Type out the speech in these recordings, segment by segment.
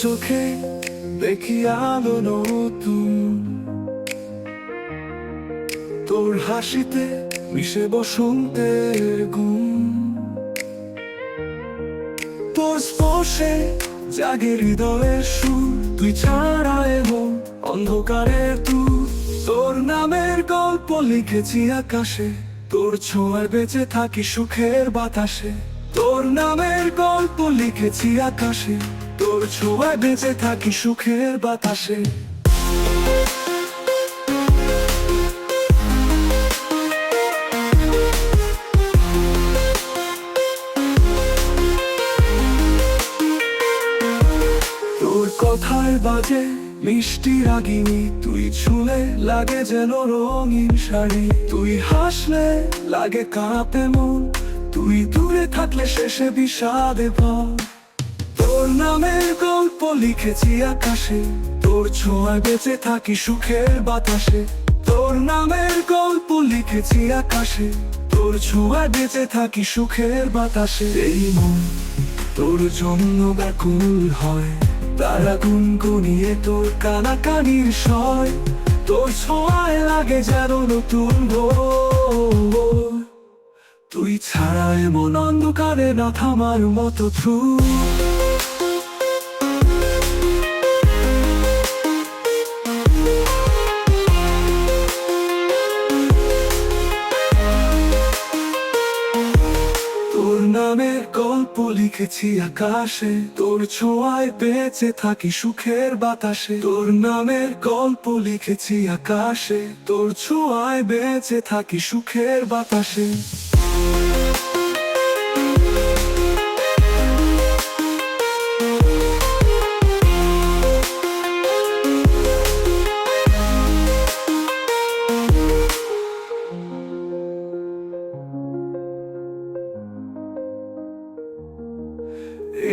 চোখে দেখি আলো নতুন, তোর হাসিতে মিশে বসন্তের গুণ, তোর স্পর্শে জাগে হৃদয়ের সুর। তুই ছাড়া এমন অন্ধকারে তুই, তোর নামের গল্প লিখেছি আকাশে, তোর ছোঁয়ায় বেঁচে থাকি সুখের বাতাসে। তোর নামের গল্প লিখেছি আকাশে, তোর ছোঁয়ায় বেঁচে থাকি সুখের বাতাসে। তোর কথায় বাজে মিষ্টি রাগিনী, তুই ছুঁলে লাগে যেন রঙিন শাড়ি। তুই হাসলে লাগে কাঁপে মন, তুই দূরে থাকলে শেষে বিষাদে ভর। তোর নামের গল্প লিখেছি আকাশে, তোর ছোঁয়ায় বেঁচে থাকি সুখের বাতাসে। তোর নামের গল্প লিখেছি আকাশে, তোর ছোঁয়ায় বেঁচে থাকি সুখের বাতাসে। এই মন তোর জন্য ব্যাকুল হয়, তারা গুনগুনিয়ে তোর কানাকানির সয়। তোর ছোঁয়ায় লাগে যেন নতুন ভোর, তুই ছাড়া এমন অন্ধকারে না থামার মতো তুই। তোর নামের গল্প লিখেছি আকাশে, তোর ছোঁয়ায় বেঁচে থাকি সুখের বাতাসে। তোর নামের গল্প লিখেছি আকাশে, তোর ছোঁয়ায় বেঁচে থাকি সুখের বাতাসে।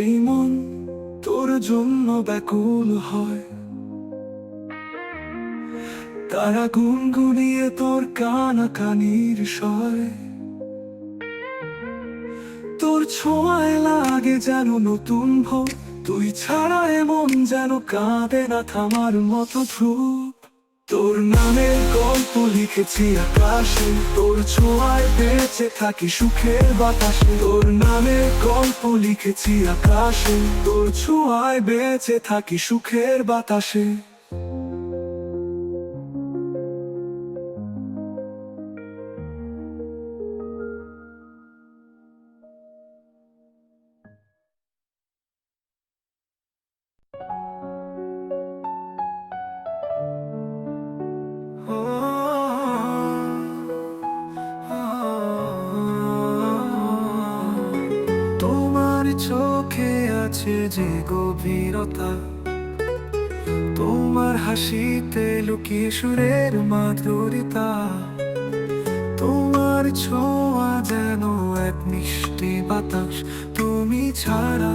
এই মন তোর জন্য ব্যাকুল হয়, তারা গুনগুনিয়ে তোর কানাকানির স্বরে। তোর ছোঁয়ায় লাগে যেন নতুন ভোর, তুই ছাড়া এমন যেন কাঁদে না থামার মতো ধ্রুব। তোর নামের গল্প লিখেছি আকাশে, তোর ছোঁয়ায় বেঁচে থাকি সুখের বাতাসে। তোর নামের গল্প লিখেছি আকাশে, তোর ছোঁয়ায় বেঁচে থাকি সুখের বাতাসে। তোমার চোখে আছে যে গভীরতা, তোমার হাসিতে লুকিয়ে সুরের মাধুরিতা। তোমার ছোঁয়া যেন এক মিষ্টি বাতাস, তুমি ছাড়া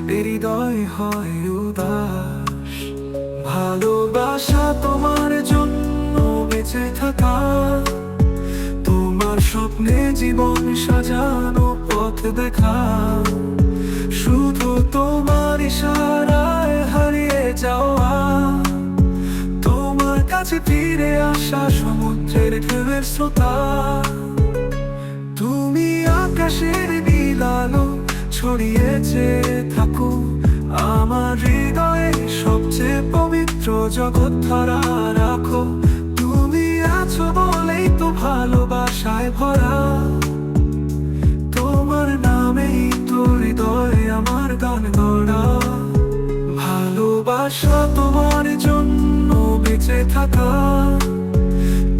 হৃদয় হয় উদাস। ভালোবাসা তোমার জন্য বেঁচে থাকা, তোমার স্বপ্নে জীবন সাজানো পথ দেখা। শুধু তোমার ইশারায় হারিয়ে যাওয়া, তোমার কাছে ফিরে আসা সমুদ্রের ঢেউয়ের স্রোতা। তুমি আকাশের নীল আলো ছড়িয়েছে থাকো আমার হৃদয়ে, সবচেয়ে পবিত্র জগৎ ধরা রাখো। তুমি আছো বলেই তো ভালোবাসায় ভরা, তোমার নামেই তো হৃদয়ে আমার গান গড়া। ভালোবাসা তোমার জন্য বেঁচে থাকা,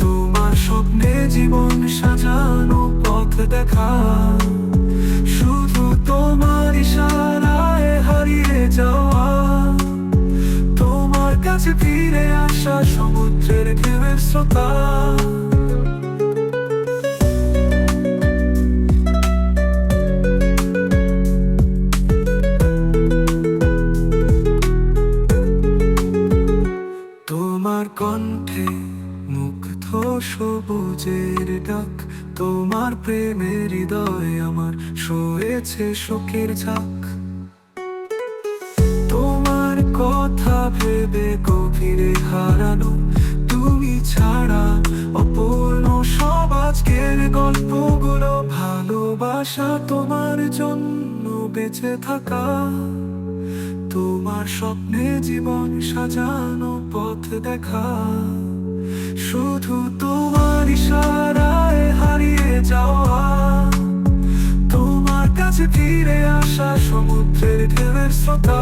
তোমার স্বপ্নে জীবন সাজানো পথ দেখা। শুধু তোমার ইশারায় হারিয়ে যাওয়া, তোমার কাছে ফিরে আসা সমুদ্রের ঢেউয়ের স্রোতা। তোমার কণ্ঠে মুগ্ধ সবুজের ডাক, তোমার প্রেমের হৃদয় আমার সয়েছে শোকের ঝাঁক। তোমার কথা ভেবে গভীরে হারানো, তুমি ছাড়া অপূর্ণ সব আজকের গল্পগুলো। ভালোবাসা তোমার জন্য বেঁচে থাকা, তোমার স্বপ্নে জীবন সাজানো, পথ দেখা। শুধু তোমার ইশারায় হারিয়ে যাওয়া, তোমার কাছে ফিরে আসা সমুদ্রের ঢেউয়ের স্রোতা।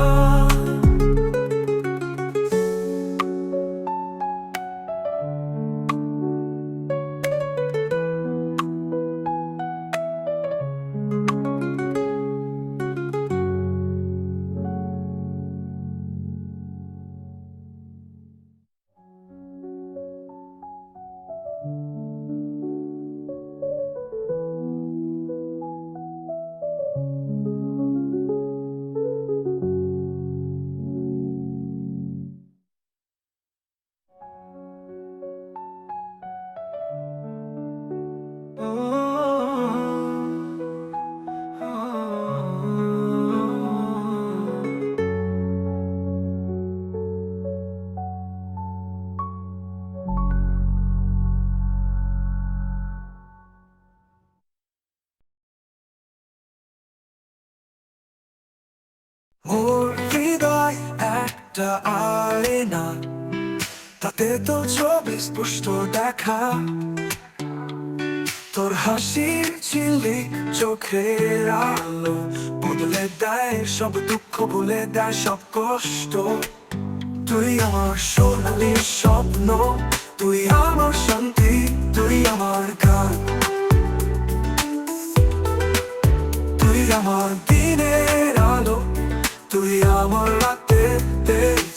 মোর হৃদয় একটা আয়না, তাতে তো ছবি স্পষ্ট দেখা। তোর হাসির ঝিলিক, চোখের আলো বদলে দেয় সব দুঃখ, ভুলে দেয় সব কষ্ট। তুই আমার সোনালি স্বপ্ন, তুই আমার শান্তি, তুই আমার গান। তুই আমার দিনের আলো, তুই আমার রাতের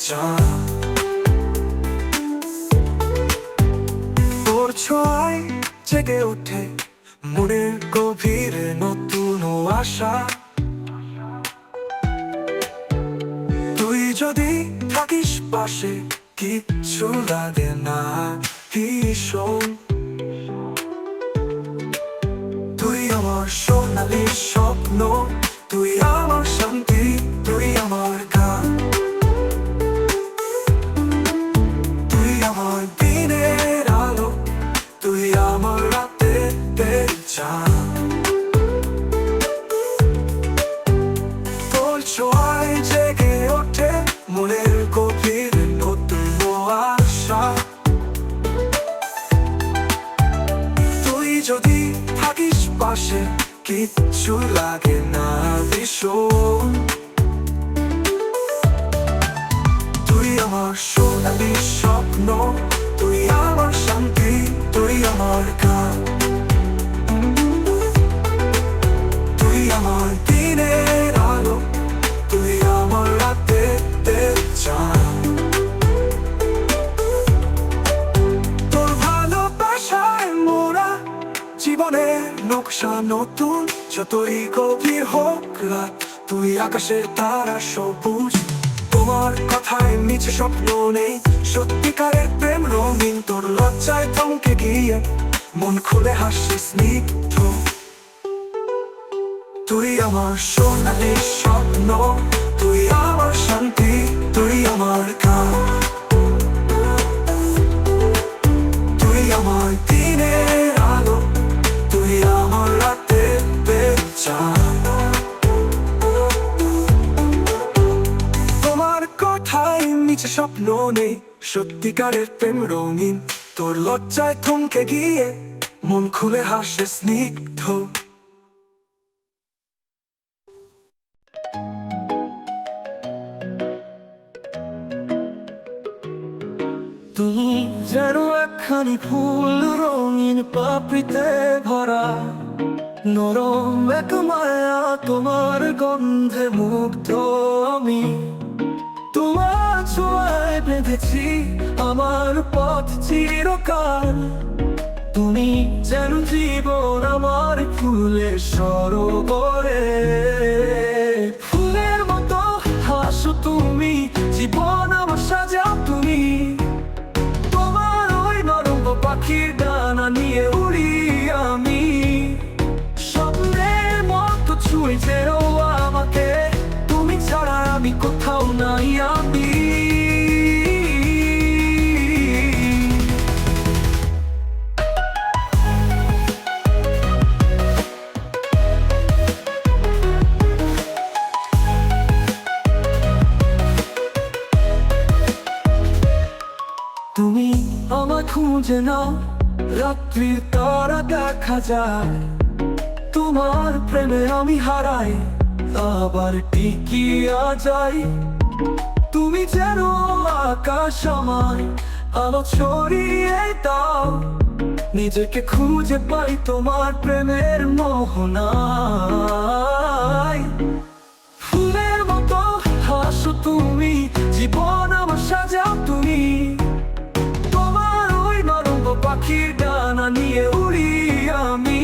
চাঁদ। তোর ছোঁয়ায় জেগে ওঠে মনের গভীরে নতুন আশা। তুই যদি থাকিস পাশে, কিচ্ছু লাগে না ভীষণ। তুই আমার সোনালি স্বপ্ন, তুই আমার শান্তি, তুই আমার গান। তুই আমার দিনের আলো, তুই আমার রাতের চাঁদ। তোর ছোঁয়ায় জেগে ওঠে মনের গভীরে নতুন আশা। তুই যদি থাকিস পাশে, কিচ্ছু লাগে না ভীষণ। তুই আমার সোনালি স্বপ্ন, তুই আমার শান্তি, তুই আমার গান। তুই আমার দিনের আলো, তুই আমার রাতের চাঁদ। তোর ভালোবাসায় মোরা জীবনের নকশা নতুন, যতই গভীর হোক রাত, তুই আকাশের তারা সবুজ। তোমার কথায় নিচে স্বপ্ন নেই, সত্যিকারের প্রেম রঙিন। তোর লজ্জায় থমকে গিয়ে মন খুলে হাসি স্নিগ্ধ। তুই আমার সোনালি স্বপ্ন, তুই আমার শান্তি, তুই আমার গান। তুই আমার দিনের আলো, তুই আমার রাতের চাঁদ। তোমার কথায় নিচে স্বপ্ন নেই, সত্যিকারের প্রেম রঙিন। তোর লজ্জায় থমকে গিয়ে মন খুলে হাসে স্নিগ্ধ। তুমি যেন একখানি ফুল, রঙিন পাপড়িতে ভরা, নরম এক মায়া, তোমার গন্ধে মুগ্ধ আমি। তোমার ছোঁয়ায় বেঁধেছি আমার পথ চিরকাল। তুমি যেন জীবন আমার ফুলের সরোবরে। ফুলের মতো হাসো তুমি, জীবন আমার সাজাও তুমি। তোমার ওই নরম পাখির ডানা নিয়ে উড়ি আমি। স্বপ্নের মতো ছুঁয়ে যেও আমাকে, তুমি ছাড়া আমি কোথাও নাই আমি। খুঁজে নাও, রাত্রির তারা দেখা যায়। তোমার প্রেমে আমি হারাই, আবার টিকিয়া যাই। তুমি যেন আকাশ আমার, আলো ছড়িয়ে দাও। নিজেকে খুঁজে পাই তোমার প্রেমের মোহনায়। ফুলের মতো হাসো তুমি, জীবন আমার সাজাও তুমি। তোমার ওই নরম পাখির ডানা নিয়ে উড়ি আমি।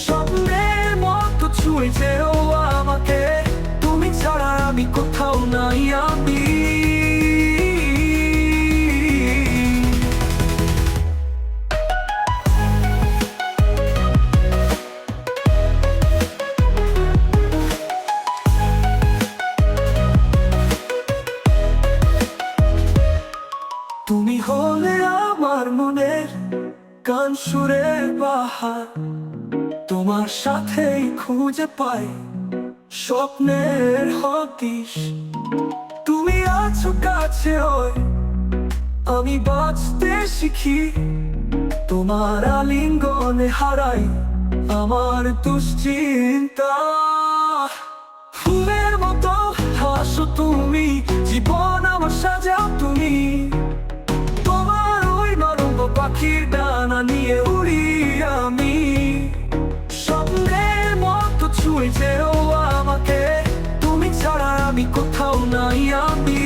স্বপ্নের মতো ছুঁয়ে যেও আমাকে, তুমি ছাড়া আমি কোথাও নাই আমি। তুমি হলে আমার মনের গান, সুরের বাহার। তোমার সাথেই খুঁজে পাই স্বপ্নের হদিশ। তুমি আছো কাছে, ওই আমি বাঁচতে শিখি। তোমার আলিঙ্গনে হারাই আমার দুশ্চিন্তা। ফুলের মতো হাসো তুমি, জীবন আমার সাজাও তুমি। তোমার ওই নরম পাখির ডানা নিয়ে উড়ি আমি। স্বপ্নের মতো ছুঁয়ে যেও আমাকে, তুমি ছাড়া আমি কোথাও নাই আমি।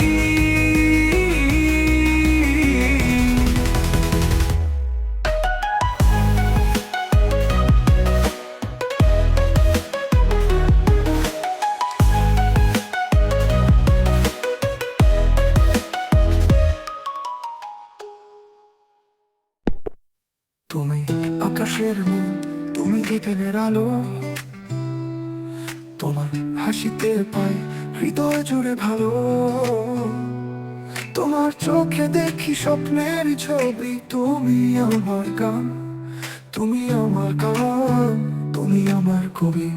তুমি আকাশের মন, তুমি বিকেলের আলো। তোমার হাসিতে পাই হৃদয় জুড়ে ভালো। তোমার চোখে দেখি স্বপ্নের ছবি। তুমি আমার গান, তুমি আমার গান, তুমি আমার কবি।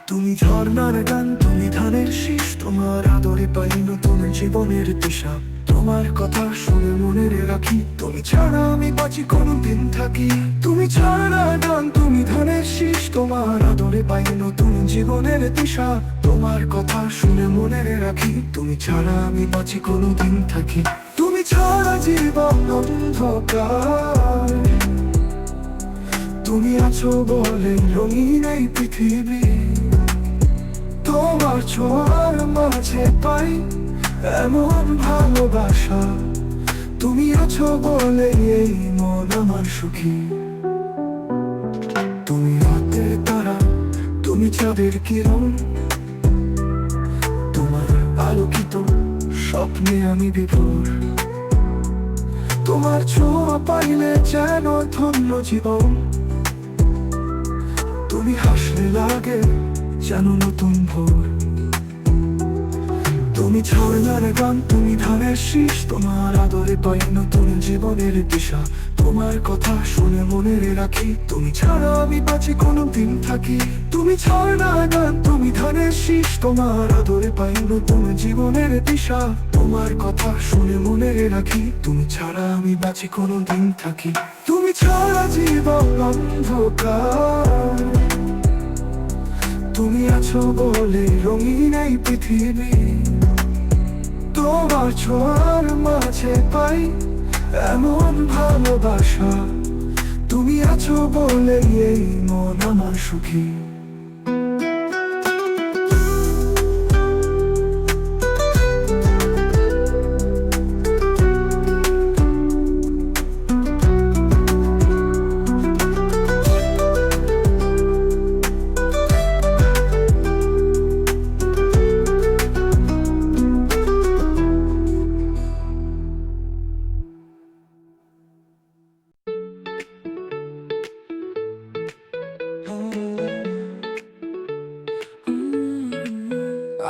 তুমি ঝর্ণার গান, তুমি ধানের শীষ। তোমার আদরে পাই নতুন জীবনের দিশা। তোমার কথা শুনে মনে রাখি, তুমি ছাড়া আমি বাঁচি কোনদিন থাকি। তুমি ছাড়া গান, তুমি ধানের শীষ। তোমার আদরে পাই নতুন জীবনের দিশা। তোমার কথা শুনে মনে রাখি, তুমি ছাড়া আমি বাঁচি কোনদিন থাকি। তুমি ছাড়া জীবন অন্ধকার। তুমি আছো বলে রঙিন এই পৃথিবী। তোমার ছোঁয়ার মাঝে পাই এমন ভালোবাসা। তুমি আছো বলে এই মন আমার সুখী। তুমি রাতের তারা, তুমি চাঁদের কিরণ। তোমার আলোকিত স্বপ্নে আমি বিভোর। তোমার ছোঁয়া পাইলে যেন ধন্য জীবন। তুমি হাসলে লাগে যেন নতুন ভোর। তুমি ঝর্ণার গান, তুমি ধানের শীষ। তোমার আদরে পাই নতুন জীবনের দিশা। তোমার কথা শুনে মনে রাখি, তুমি ছাড়া আমি বাঁচি কোনদিন থাকি। তুমি ঝর্ণার গান, তুমি ধানের শীষ। তোমার আদরে পাই নতুন জীবনের দিশা। তোমার কথা শুনে মনে রাখি, তুমি ছাড়া আমি বাঁচি কোনদিন থাকি। তুমি ছাড়া জীবন অন্ধকার। তুমি আছো বলে রঙিন এই পৃথিবী। তোমার ছোঁয়ার মাঝে পাই এমন ভালোবাসা। তুমি আছো বলে এই মন আমার সুখী।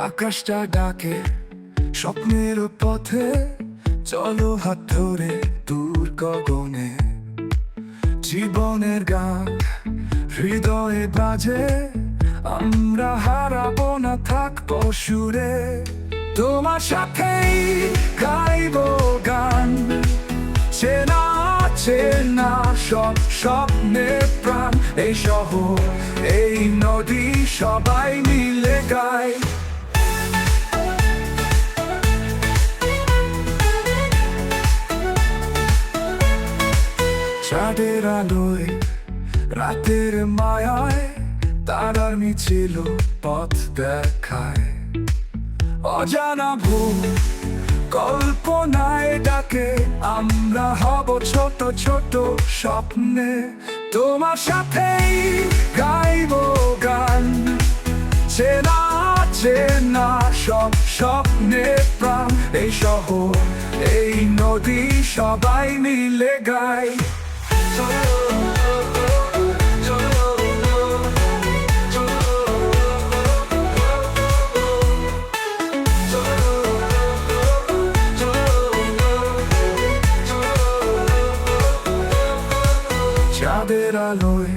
আকাশটা ডাকে স্বপ্নের পথে। চলো হাত ধরে দূর গগনে। জীবনের গান হৃদয়ে বাজে, আমরা হারাবো না, থাকবো সুরে। তোমার সাথেই গাইবো গান, চেনা চেনা সব স্বপ্নের প্রাণ, এই শহর এই নদী সবাই মিলে গায়। চাঁদের আলোয় রাতের মায়ায় তারার মিছিল পথ দেখায়। অজানা ভুল কল্পনায় ডাকে, আমরা হব ছোট ছোট স্বপ্নে। তোমার সাথেই গাইব গান, চেনা চেনা সব স্বপ্নের প্রাণ, এই শহর এই নদী সবাই মিলে গায়। চাঁদের আলোয়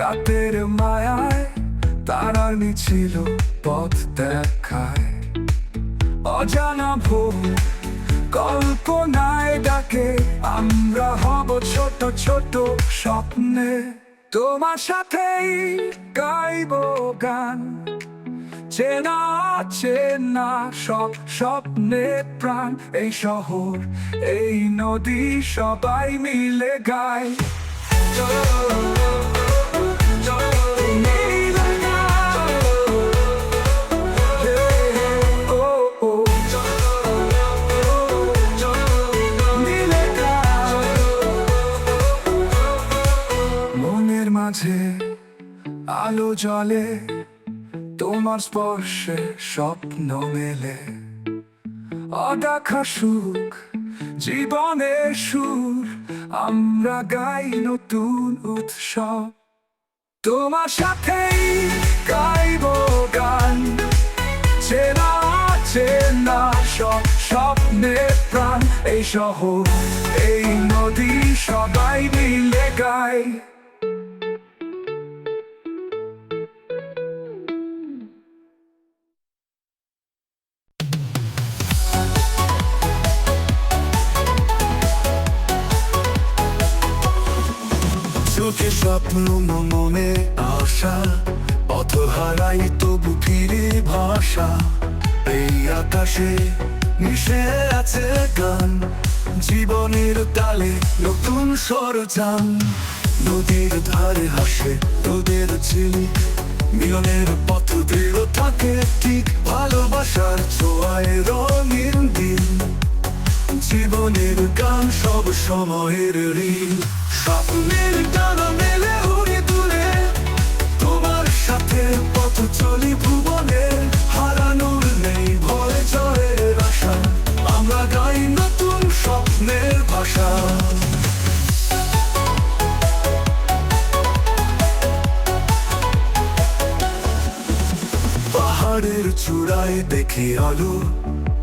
রাতের মায়ায় তারার মিছিল পথ দেখায়। অজানা ভুল কল্পনায় ডাকে, আমরা হব ছোট ছোট স্বপ্নে। তোমার সাথেই গাইব গান, চেনা চেনা সব স্বপ্নের প্রাণ, এই শহর এই নদী সবাই মিলে গায়। মনের মাঝে আলো জ্বলে, তোমার স্পর্শে স্বপ্ন মেলে। অদেখা সুখ জীবনের সুর, আমরা গাই নতুন উৎসব। তোমার সাথেই গাইব গান, চেনা চেনা সব স্বপ্নের প্রাণ, এই শহর এই নদী সবাই মিলে গায়। চোখে স্বপ্ন মনে আশা, পথ হারাই তবু ফিরে ভাষা। এই আকাশে মিশে আছে গান, জীবনের তালে নতুন সরজান। নদীর ধারে হাসে তোদের ঝিলিক, মিলনের পথ দৃঢ় থাকে ঠিক, ভালোবাসার ছোঁয়ায় রঙিন দিন। জীবনের গান সব সময়ের ঋণ, স্বপ্নের ডানা মেলে উড়ে দূরে। তোমার সাথে পথ চলি ভুবনে, হারানোর নেই ভয় জয়ের আশা। আমরা গাই নতুন স্বপ্নের ভাষা। পাহাড়ের চূড়ায় দেখি আলো,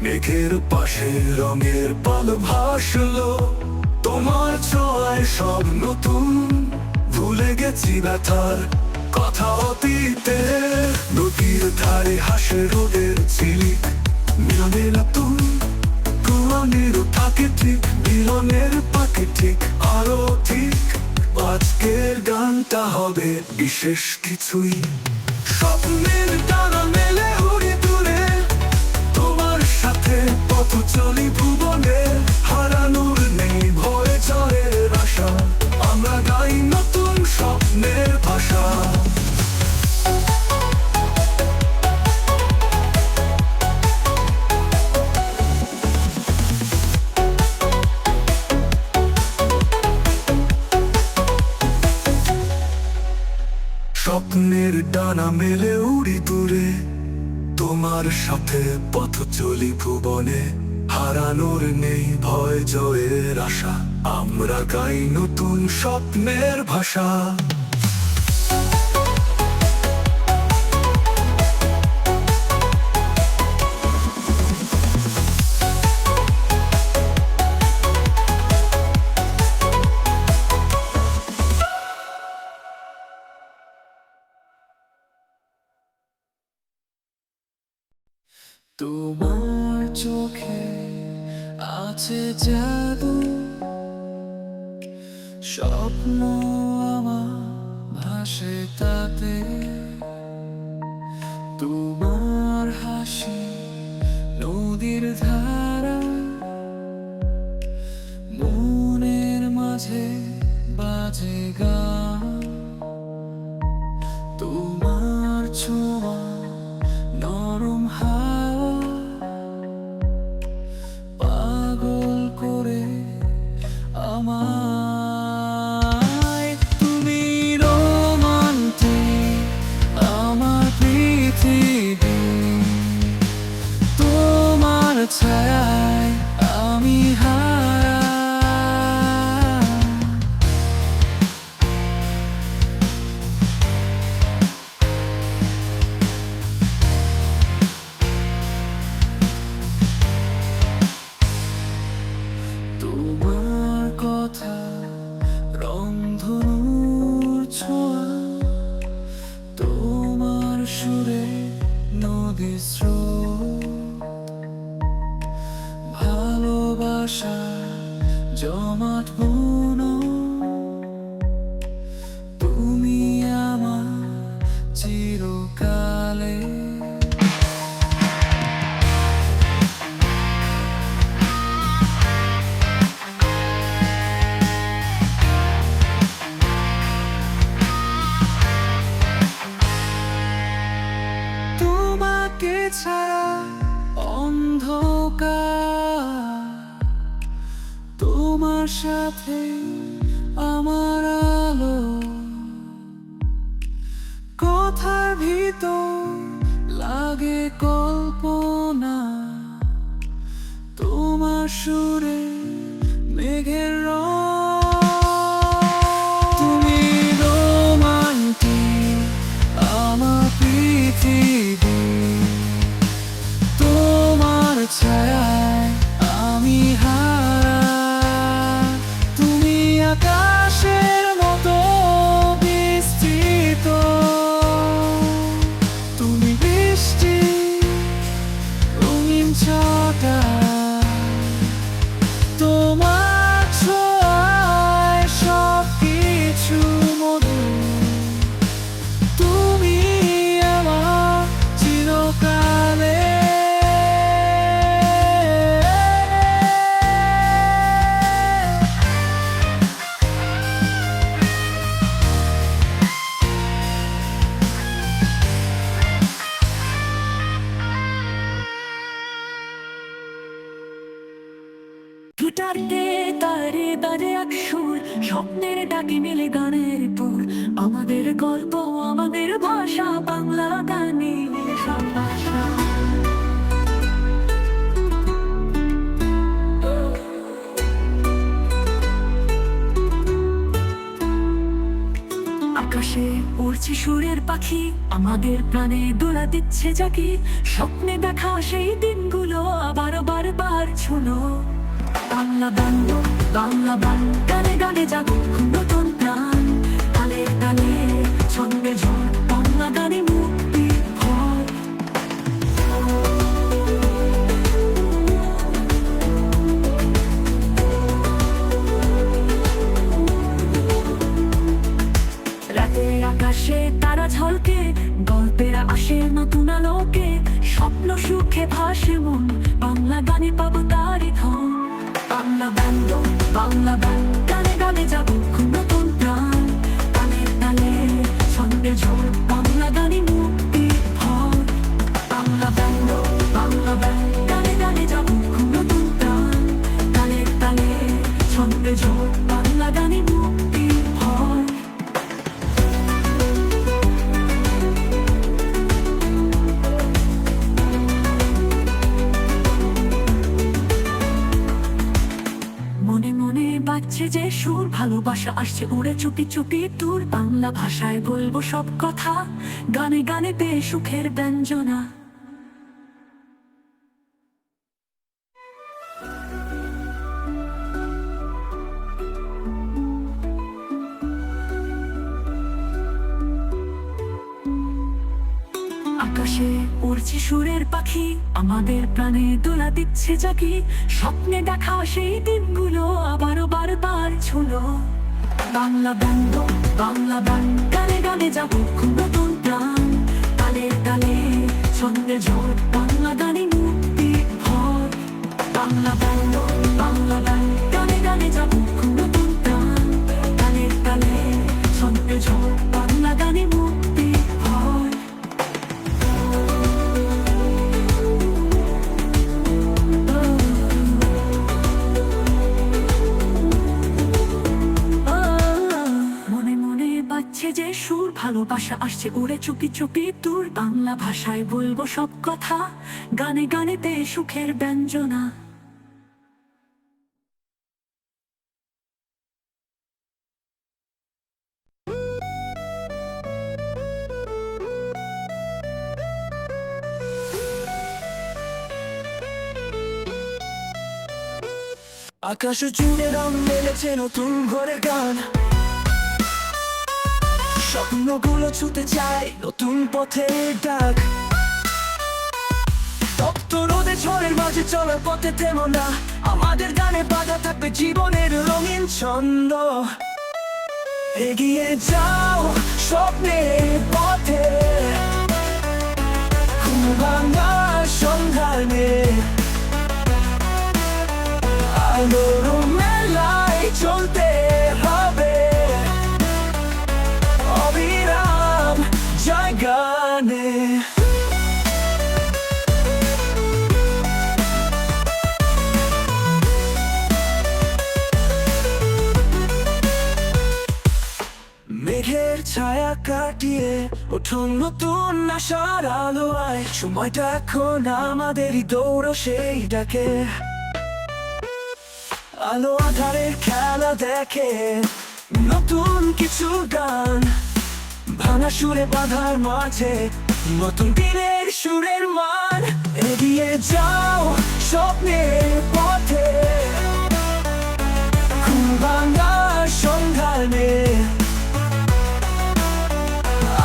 মেঘের পাশে রঙের পাল ভাসলো। তোমার ছোঁয়ায় সব নতুন, ভুলে গেছি ব্যথার কথা অতীতে। নদীর ধারে হাসে রোদের ঝিলিক, মিলনের নতুন পুরাণেরও থাকে ঠিক, মিলনের পাকে ঠিক আরো ঠিক। আজকের গানটা হবে বিশেষ কিছুই, স্বপ্নের ডানা মেলে উড়ে দূরে। তোমার সাথে পথ চলি ভুবনে, হারানোর নেই ভয় জয়ের আশা। আমরা গাই নতুন স্বপ্নের ভাষা। স্বপ্নের ডানা মেলে উড়ি দূরে, তোমার সাথে পথ চলি ভুবনে। হারানোর নেই ভয় জয়ের আশা, আমরা গাই নতুন স্বপ্নের ভাষা। তোমার চোখে আছে জাদু, স্বপ্ন আমার ভাসে তাতে, তোমার হাসি নদীর ধারা, মনের মাঝে বাজে গান, তোমার ছোঁয়া নরম হাওয়া পাগল করে আমায়। তুমি রোমান্টিক আমার পৃথিবী, তোমার ছায়ায় আমি হারা। তোমার কথা রংধনুর ছোঁয়া, তোমার সুরে নদীর স্রোত, ভালোবাসা জমাট বুনো, তুমি আমার চিরকালে। তোমাকে ছাড়া অন্ধকার, তোমার সাথে আমার আলো, কথার ভিতর লাগে কল্পনা, তোমার সুরে মেঘের রং। তুমি রোমান্টিক আমার পৃথিবী, তোমার ছায়ায় আমি হারা। তুমি আকাশের মতো বিস্তৃত, তুমি বৃষ্টি রঙিন ছটা, তোমার ছোঁয়ায় সবকিছু মধুর, তুমি আমার চিরকালে। গিটারতে তারে বাজে এক সুর, স্বপ্নের ডাকে মেলে গানের পুর। আমাদের গল্প আমাদের ভাষা, বাংলা গানে সব ভাষা। আকাশে উড়ছে সুরের পাখি, আমাদের প্রাণে দোলা দিচ্ছে জাকি। স্বপ্নে দেখা সেই দিনগুলো আবার বারবার ছুলো। বাংলা গান, বাংলা গান, গানে গানে জাগুক নতুন প্রাণ। তালে তালে ছন্দে ঝড়, বাংলা গানে মুক্তি হয়। রাতের আকাশে তারা ঝলকে, গল্পের আসে নতুন আলোকে। স্বপ্ন সুখে ভাসে মন, বাংলা গানে পাবো তারি ধন। বাংলা ব্যান্ড, বাংলা ব্যান্ড, গানে গানে জাগুক নতুন প্রাণ। তালে তালে ছন্দে ঝড়, বাংলা গানে মুক্তি হয়। বাংলা ব্যান্ড, বাংলা ব্যান্ড, গানে গানে জাগুক নতুন প্রাণ। তালে তালে ছন্দে ঝড়, বাংলা গানে মুক্তি হয়। মনে মনে বাজছে যে সুর, ভালোবাসা আসছে উড়ে চুপি চুপি দূর। বাংলা ভাষায় বলবো সব কথা, গানে গানে পেয়ে সুখের ব্যঞ্জনা। আকাশে উড়ছে সুরের পাখি, আমাদের প্রাণে দোলা দিচ্ছে জাগি। স্বপ্নে দেখা সেই দিনগুলো আবারও বারবার ছুলো। বাংলা ব্যান্ড, বাংলা গান, গানে গানে যাবো খুব নতুন প্রাণ। তালে তালে ছন্দে ঝড়, বাংলা গানে মুক্তি ভর। বাংলা ব্যান্ড, বাংলা গান, গানে গানে যাবো খুব নতুন প্রাণ। তালে তালে ছন্দে ঝড়, বাংলা গানে মুক্তি ভর। মনে মনে বাজছে যে সুর, ভালোবাসা আসছে উড়ে চুপি চুপি দূর। বাংলা ভাষায় বলবো সব কথা, গানে গানেতে সুখের ব্যঞ্জনা। আকাশ জুড়ে রং মেলেছে নতুন ঘরে গান, স্বপ্নগুলো ছুটে যায় নতুন পথের ডাক। তপ্ত রোদে ঝড়ের মাঝে চলার পথে থেমো না, আমাদের গানে বাধা থাকবে জীবনের রঙিন ছন্দ। এগিয়ে যাও স্বপ্নের পথে, ঘুম ভাঙা সন্ধানে আলোর মেলায় চলতে হবে অবিরাম জয় গানে। মেঘের ছায়া কাটিয়ে ওঠুন নতুন আশার আলোয়। সময়টা এখন আমাদেরই দৌড় সেই ডাকে, আলো আধারের খেলা দেখে নতুন কিছু গান। ভাঙা সুরে বাঁধার মাঝে নতুন দিনের সুরের মান। এগিয়ে যাও স্বপ্নের পথে, ঘুম ভাঙা সন্ধানে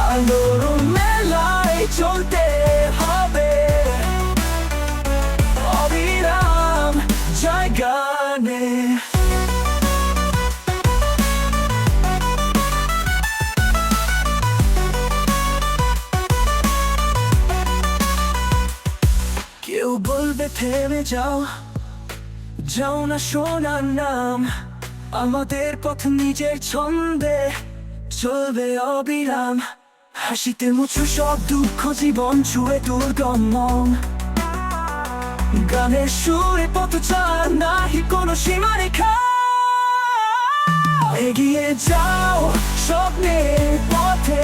আলোর মেলায় চলতে হবে অবিরাম জয় গানে। কেউ বলবে থেমে যাও, যাও না শোনার নাম। আমাদের পথ নিজের ছন্দে চলবে অবিরাম। হাসিতে মুছো সব দুঃখ, জীবন ছুঁয়ে দুর্গম মন। গানের সুরে পথ চার নাহি কোনো সীমারেখা। এগিয়ে যাও স্বপ্নের পথে,